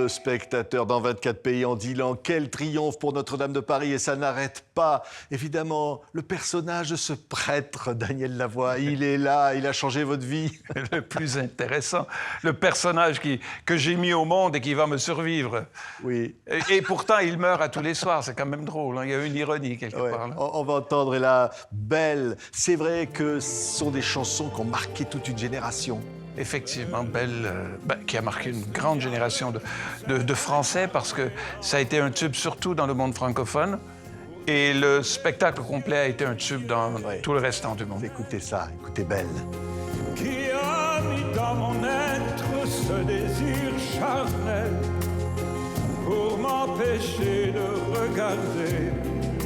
de spectateurs dans 24 pays en 10 ans. Quel triomphe pour Notre-Dame de Paris et ça n'arrête pas. Évidemment, le personnage de ce prêtre, Daniel Lavoie, il est là, il a changé votre vie. Le plus intéressant, le personnage que j'ai mis au monde et qui va me survivre. Oui. Et pourtant, il meurt à tous les soirs, c'est quand même drôle, hein? Il y a une ironie quelque part. Là. On va entendre, et là, Belle. C'est vrai que ce sont des chansons qui ont marqué toute une génération. Effectivement, Belle, qui a marqué une grande génération de Français parce que ça a été un tube surtout dans le monde francophone et le spectacle complet a été un tube dans tout le restant du monde. Écoutez ça, écoutez Belle. Qui a mis dans mon être ce désir charnel pour m'empêcher de regarder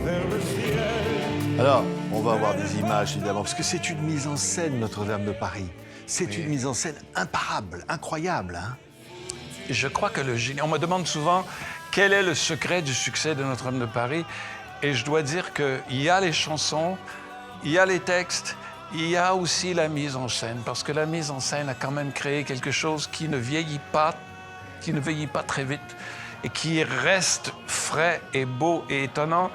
vers le ciel. Alors, on va avoir des images, évidemment, parce que c'est une mise en scène, Notre-Dame de Paris. C'est une mise en scène imparable, incroyable. Hein? Je crois que le génie... On me demande souvent quel est le secret du succès de Notre-Dame de Paris. Et je dois dire qu'il y a les chansons, il y a les textes, il y a aussi la mise en scène. Parce que la mise en scène a quand même créé quelque chose qui ne vieillit pas très vite et qui reste frais et beau et étonnant,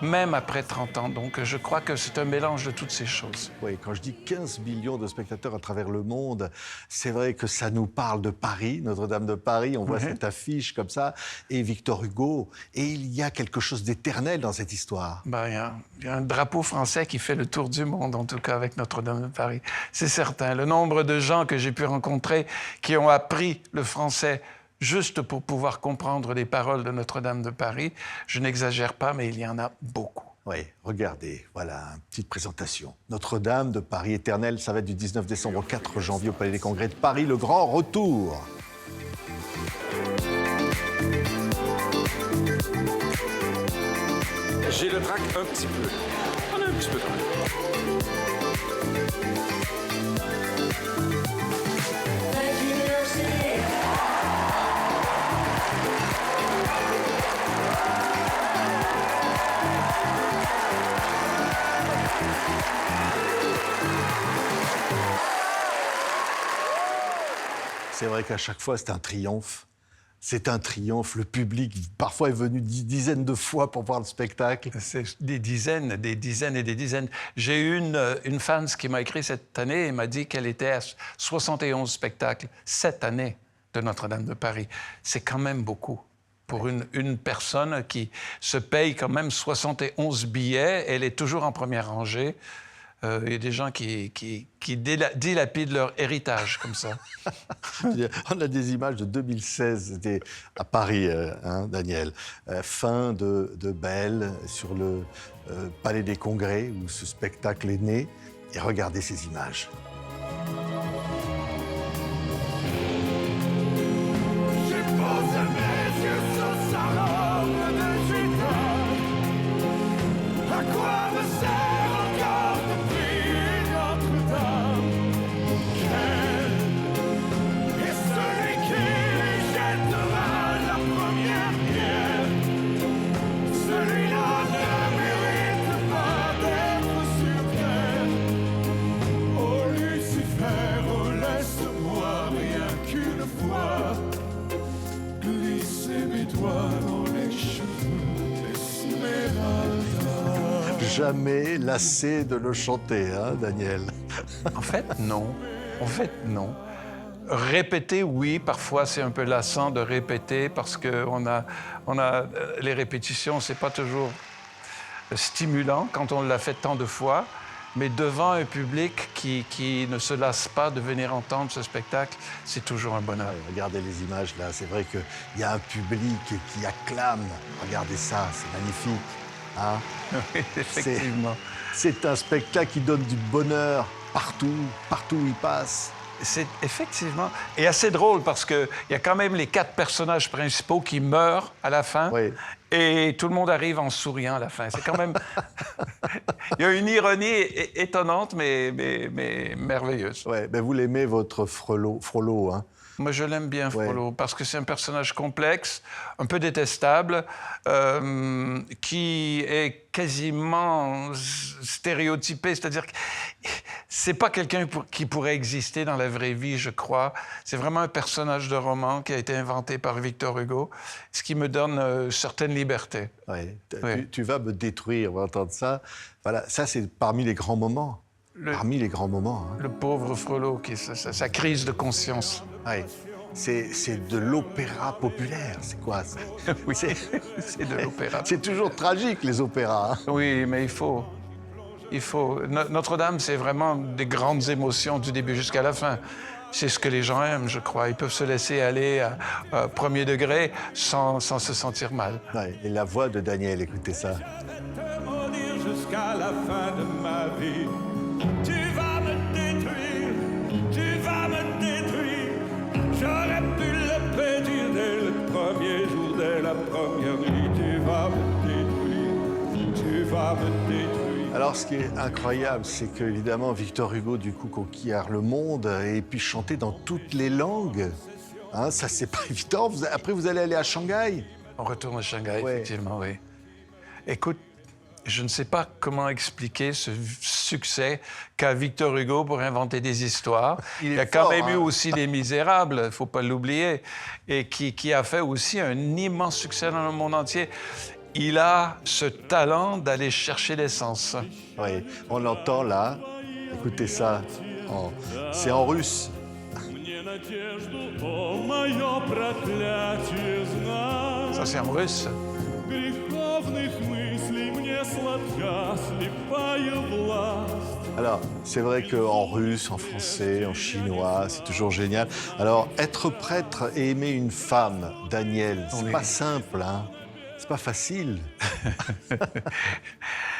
même après 30 ans. Donc, je crois que c'est un mélange de toutes ces choses. Oui, quand je dis 15 millions de spectateurs à travers le monde, c'est vrai que ça nous parle de Paris, Notre-Dame de Paris. On voit cette affiche comme ça, et Victor Hugo. Et il y a quelque chose d'éternel dans cette histoire. Il y a un drapeau français qui fait le tour du monde, en tout cas, avec Notre-Dame de Paris. C'est certain. Le nombre de gens que j'ai pu rencontrer qui ont appris le français juste pour pouvoir comprendre les paroles de Notre-Dame de Paris. Je n'exagère pas, mais il y en a beaucoup. Oui, regardez, voilà, une petite présentation. Notre-Dame de Paris éternelle, ça va être du 19 décembre au 4 janvier au Palais des Congrès de Paris, le grand retour. J'ai le trac un petit peu. On a un petit peu quand même. C'est vrai qu'à chaque fois, c'est un triomphe. C'est un triomphe. Le public, parfois, est venu dizaines de fois pour voir le spectacle. C'est des dizaines et des dizaines. J'ai eu une fan qui m'a écrit cette année et m'a dit qu'elle était à 71 spectacles cette année de Notre-Dame de Paris. C'est quand même beaucoup. Pour une personne qui se paye quand même 71 billets, elle est toujours en première rangée. Il y a des gens qui dilapident leur héritage comme ça. On a des images de 2016, c'était à Paris, hein, Daniel. Fin de Belle sur le Palais des Congrès où ce spectacle est né. Et regardez ces images. Jamais lassé de le chanter, hein, Daniel? En fait, non. Répéter, oui, parfois c'est un peu lassant de répéter parce que les répétitions, c'est pas toujours stimulant quand on l'a fait tant de fois. Mais devant un public qui ne se lasse pas de venir entendre ce spectacle, c'est toujours un bonheur. Ouais, regardez les images là, c'est vrai qu'il y a un public qui acclame. Regardez ça, c'est magnifique. Hein? Oui, effectivement. C'est un spectacle qui donne du bonheur partout où il passe. C'est effectivement... Et assez drôle parce qu'il y a quand même les 4 personnages principaux qui meurent à la fin. Oui. Et tout le monde arrive en souriant à la fin. C'est quand même... Il y a une ironie étonnante, mais merveilleuse. Ouais, ben vous l'aimez, votre Frollo, hein? Moi, je l'aime bien, Frollo, parce que c'est un personnage complexe, un peu détestable, qui est quasiment stéréotypé, c'est-à-dire que c'est pas quelqu'un qui pourrait exister dans la vraie vie, je crois. C'est vraiment un personnage de roman qui a été inventé par Victor Hugo, ce qui me donne certaines libertés. Ouais. Oui. Tu vas me détruire, on va entendre ça. Voilà, ça c'est parmi les grands moments. Parmi les grands moments. Hein. Le pauvre Frollo, sa crise de conscience. Ouais. C'est de l'opéra populaire, c'est quoi ça? Oui, c'est de l'opéra. C'est toujours tragique, les opéras. Hein. Oui, mais il faut. Notre-Dame, c'est vraiment des grandes émotions du début jusqu'à la fin. C'est ce que les gens aiment, je crois. Ils peuvent se laisser aller à premier degré sans se sentir mal. Ouais, et la voix de Daniel, écoutez ça. Te maudire jusqu'à la fin de ma vie. Tu vas me détruire, tu vas me détruire. J'aurais pu le prédire dès le premier jour, dès la première nuit. Tu vas me détruire, tu vas me détruire. Alors, ce qui est incroyable, c'est que, évidemment, Victor Hugo, du coup, conquiert le monde et puis chanter dans toutes les langues. Hein, ça, c'est pas évident. Après, vous allez aller à Shanghai. On retourne à Shanghai, Ouais. effectivement, oui. Écoute, je ne sais pas comment expliquer ce succès qu'a Victor Hugo pour inventer des histoires. Il est y a quand fort, même eu hein. aussi Les Misérables, il ne faut pas l'oublier, et qui a fait aussi un immense succès dans le monde entier. Il a ce talent d'aller chercher l'essence. Oui, on l'entend là. Écoutez ça. C'est en russe. Мне надежду, о, мое проклятие, знать. Ça, c'est en russe. Греховных мыслей мне сладка слепая власть. Alors, c'est vrai qu'en russe, en français, en chinois, c'est toujours génial. Alors, être prêtre et aimer une femme, Daniel, c'est Oui. pas simple, hein. C'est pas facile.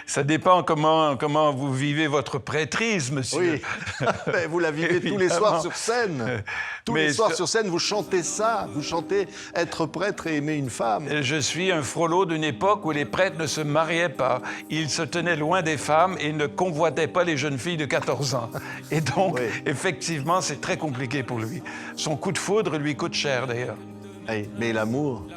Ça dépend comment vous vivez votre prêtrise, monsieur. Oui, mais vous la vivez tous les soirs Évidemment. sur scène. Tous Mais les soirs sur scène, vous chantez ça. Vous chantez être prêtre et aimer une femme. Je suis un Frollo d'une époque où les prêtres ne se mariaient pas. Ils se tenaient loin des femmes et ne convoitaient pas les jeunes filles de 14 ans. Et donc, Oui. effectivement, c'est très compliqué pour lui. Son coup de foudre lui coûte cher, d'ailleurs. Oui, mais l'amour,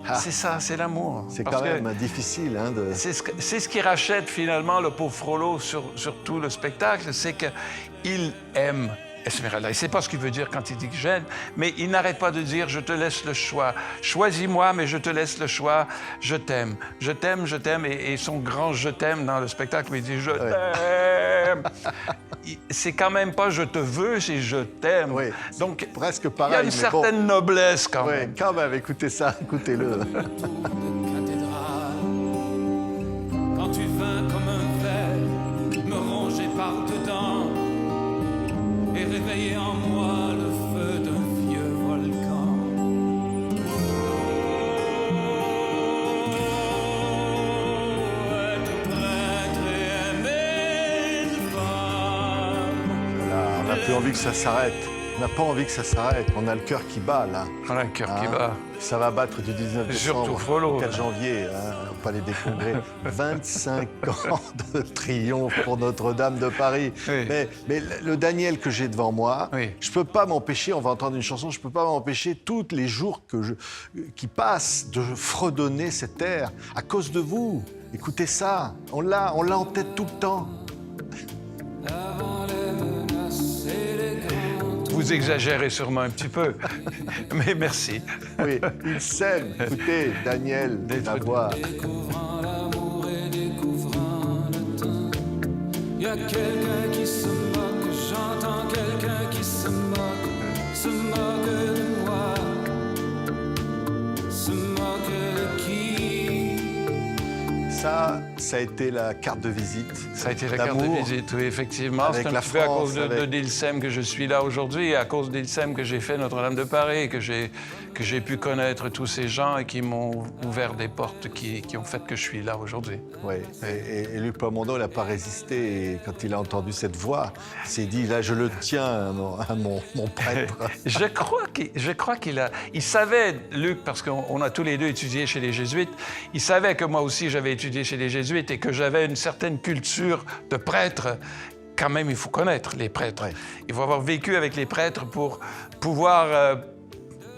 Ah. C'est ça, c'est l'amour. c'est Parce quand que même difficile. Hein, de... c'est ce qui rachète finalement le pauvre Frollo sur tout le spectacle, c'est qu'il aime Esmeralda. Il ne sait pas ce qu'il veut dire quand il dit que j'aime, mais il n'arrête pas de dire « je te laisse le choix. Choisis-moi, mais je te laisse le choix. Je t'aime. Je t'aime, je t'aime. » Et son grand « je t'aime » dans le spectacle, il dit « je t'aime. » C'est quand même pas « je te veux », c'est « je t'aime Oui, Donc, presque il y pareil. a une mais certaine noblesse quand bon. même. Oui, quand même, écoutez ça, écoutez-le. Cathédrale, quand tu vins comme un ver me ronger par dedans et réveiller en moi le feu d'un vieux volcan. Être prêtre et aimer une femme. Voilà, on n'a plus envie que ça s'arrête. On n'a pas envie que ça s'arrête. On a le cœur qui bat, là. On a le cœur qui Hein, bat. Ça va battre du 19 décembre Surtout Frollo, au 4 hein. janvier, au Palais des Congrès. 25 ans de triomphe pour Notre-Dame de Paris. Oui. Mais le Daniel que j'ai devant moi, Oui. je peux pas m'empêcher, on va entendre une chanson, je peux pas m'empêcher tous les jours qui passent de fredonner cet air à cause de vous. Écoutez ça, on l'a en tête tout le temps. Vous exagérez sûrement un petit peu, mais merci. Oui, il s'aime. Écoutez, Daniel, la voix. Découvrant l'amour et découvrant le temps. Y a quelqu'un qui se moque, j'entends quelqu'un qui se moque de moi. Se moque de qui? Ça a été la carte de visite. Ça a été la carte de D'amour. visite, oui, effectivement. Avec C'est un la petit peu à France, cause de avec- d'Ilsem que je suis là aujourd'hui, et à cause d'Ilsem que j'ai fait Notre-Dame de Paris, que j'ai pu connaître tous ces gens et qui m'ont ouvert des portes qui ont fait que je suis là aujourd'hui. Oui, et Luc Plamondon, il n'a pas résisté. Et quand il a entendu cette voix, il s'est dit, là, je le tiens à mon prêtre. Je crois il savait, Luc, parce qu'on a tous les deux étudié chez les Jésuites, il savait que moi aussi j'avais étudié chez les Jésuites et que j'avais une certaine culture de prêtre. Quand même, il faut connaître les prêtres. Ouais. Il faut avoir vécu avec les prêtres pour pouvoir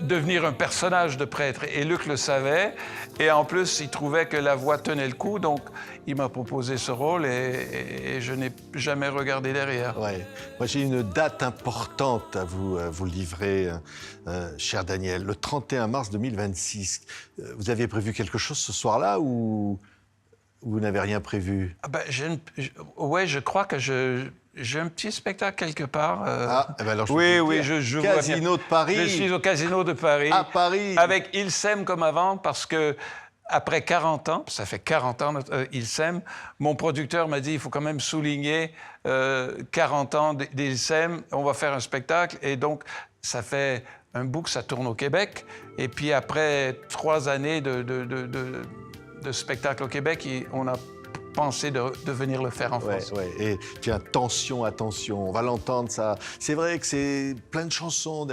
devenir un personnage de prêtre. Et Luc le savait. Et en plus, il trouvait que la voix tenait le coup. Donc, il m'a proposé ce rôle et je n'ai jamais regardé derrière. Ouais. Moi, j'ai une date importante à vous livrer, cher Daniel. Le 31 mars 2026. Vous aviez prévu quelque chose ce soir-là ou vous n'avez rien prévu? Ah ben, ouais, je crois que j'ai un petit spectacle quelque part. Eh ben alors, oui, peux je dire. vois Casino bien. de Paris. Je suis au Casino de Paris. À Paris. Avec Il s'aime comme avant, parce que après 40 ans, ça fait 40 ans, Il s'aime, mon producteur m'a dit, il faut quand même souligner 40 ans d'Il s'aime, on va faire un spectacle. Et donc, ça fait un bout que ça tourne au Québec. Et puis après 3 années de spectacle au Québec, on a pensé de venir le faire en France. Ouais. Et tiens, attention, on va l'entendre ça. C'est vrai que c'est plein de chansons,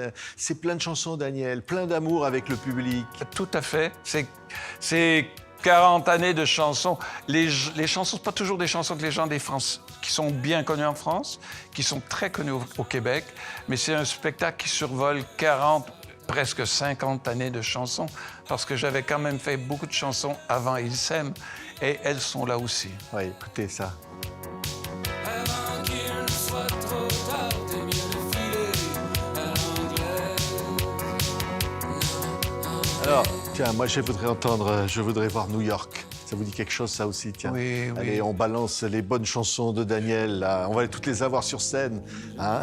Daniel, plein d'amour avec le public. Tout à fait. C'est 40 années de chansons. Les chansons, c'est pas toujours des chansons que les gens qui sont bien connus en France, qui sont très connus au Québec, mais c'est un spectacle qui survole 40, presque 50 années de chansons, parce que j'avais quand même fait beaucoup de chansons avant Il s'aime, et elles sont là aussi. Oui, écoutez ça. Avant qu'il ne soit trop tard, t'es mieux de filer à l'anglaise. Alors, tiens, moi je voudrais voir New York. Ça vous dit quelque chose, ça aussi, tiens? Oui. Allez, on balance les bonnes chansons de Daniel, là. On va toutes les avoir sur scène. Hein?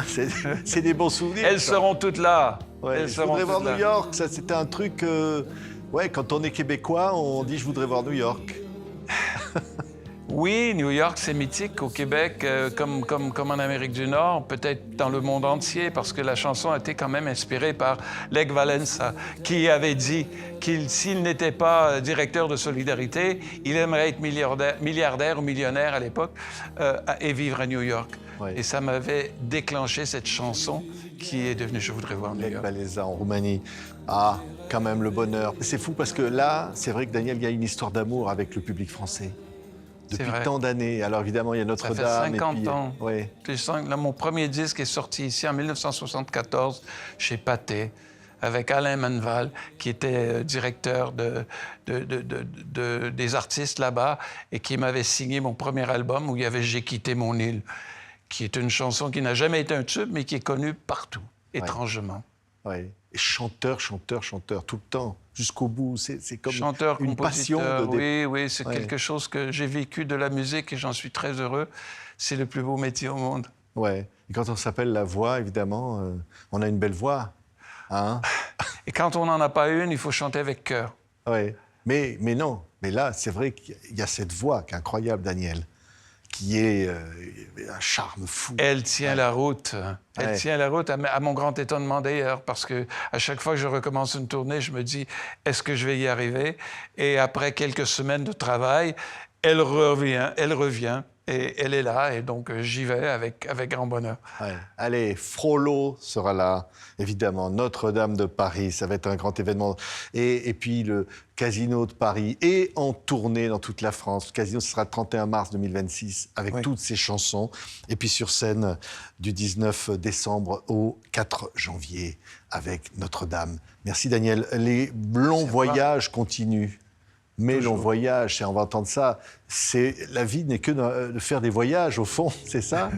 C'est des bons souvenirs. Elles seront toutes là. Ouais, je voudrais voir New York. Ça, c'était un truc... Ouais, quand on est québécois, on dit « je voudrais voir New York ». Oui, New York, c'est mythique au Québec, comme en Amérique du Nord, peut-être dans le monde entier, parce que la chanson a été quand même inspirée par Lech Walesa, qui avait dit s'il n'était pas directeur de Solidarité, il aimerait être milliardaire ou millionnaire à l'époque et vivre à New York. Ouais. Et ça m'avait déclenché cette chanson qui est devenue « Je voudrais voir New Lech York ». Walesa en Roumanie. Ah, quand même le bonheur. C'est fou parce que là, c'est vrai que Daniel, il y a une histoire d'amour avec le public français. Depuis tant d'années. Alors évidemment, il y a Notre-Dame. Ça fait 50 puis, ans. Ouais. Là, mon premier disque est sorti ici en 1974 chez Pathé, avec Alain Manval, qui était directeur des artistes là-bas et qui m'avait signé mon premier album où il y avait « J'ai quitté mon île », qui est une chanson qui n'a jamais été un tube, mais qui est connue partout, étrangement. Ouais. Et chanteur, tout le temps, jusqu'au bout. C'est comme Chanteur, une passion. Oui, c'est quelque chose que j'ai vécu de la musique et j'en suis très heureux. C'est le plus beau métier au monde. Ouais. Et quand on s'appelle la voix, évidemment, on a une belle voix. Hein? Et quand on n'en a pas une, il faut chanter avec cœur. Ouais. Mais non. Mais là, c'est vrai qu'il y a cette voix qui est incroyable, Daniel, qui est un charme fou. Elle tient la route. Elle tient la route, à mon grand étonnement d'ailleurs, parce que à chaque fois que je recommence une tournée, je me dis, est-ce que je vais y arriver? Et après quelques semaines de travail, elle revient, et elle est là, et donc j'y vais avec grand bonheur. Ouais. Allez, Frollo sera là, évidemment. Notre-Dame de Paris, ça va être un grand événement. Et puis le Casino de Paris, et en tournée dans toute la France. Le Casino, ce sera le 31 mars 2026, avec toutes ces chansons. Et puis sur scène, du 19 décembre au 4 janvier, avec Notre-Dame. Merci Daniel. Les longs voyages continuent. Mais l'on voyage, et on va entendre ça, la vie n'est que de faire des voyages, au fond, c'est ça?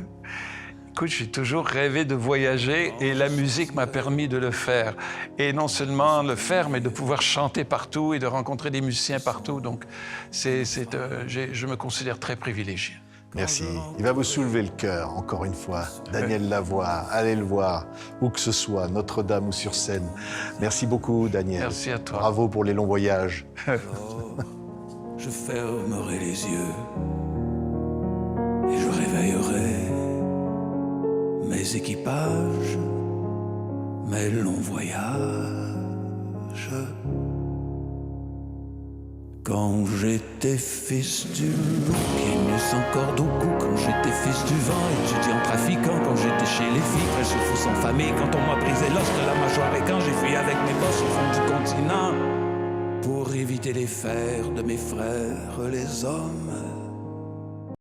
Écoute, j'ai toujours rêvé de voyager et la musique m'a permis de le faire. Et non seulement le faire, mais de pouvoir chanter partout et de rencontrer des musiciens partout. Donc, je me considère très privilégié. Merci. Il va vous soulever le cœur, encore une fois. Daniel Lavoie, allez le voir, où que ce soit, Notre-Dame ou sur scène. Merci beaucoup, Daniel. Merci à toi. Bravo pour les longs voyages. Je fermerai les yeux et je réveillerai mes équipages, mes longs voyages. Quand j'étais fils du loup, pieds nus sans corde au cou. Quand j'étais fils du vent, étudiant trafiquant. Quand j'étais chez les filles, presque fou sans famille. Quand on m'a brisé l'os de la mâchoire et quand j'ai fui avec mes bosses au fond du continent pour éviter les fers de mes frères les hommes.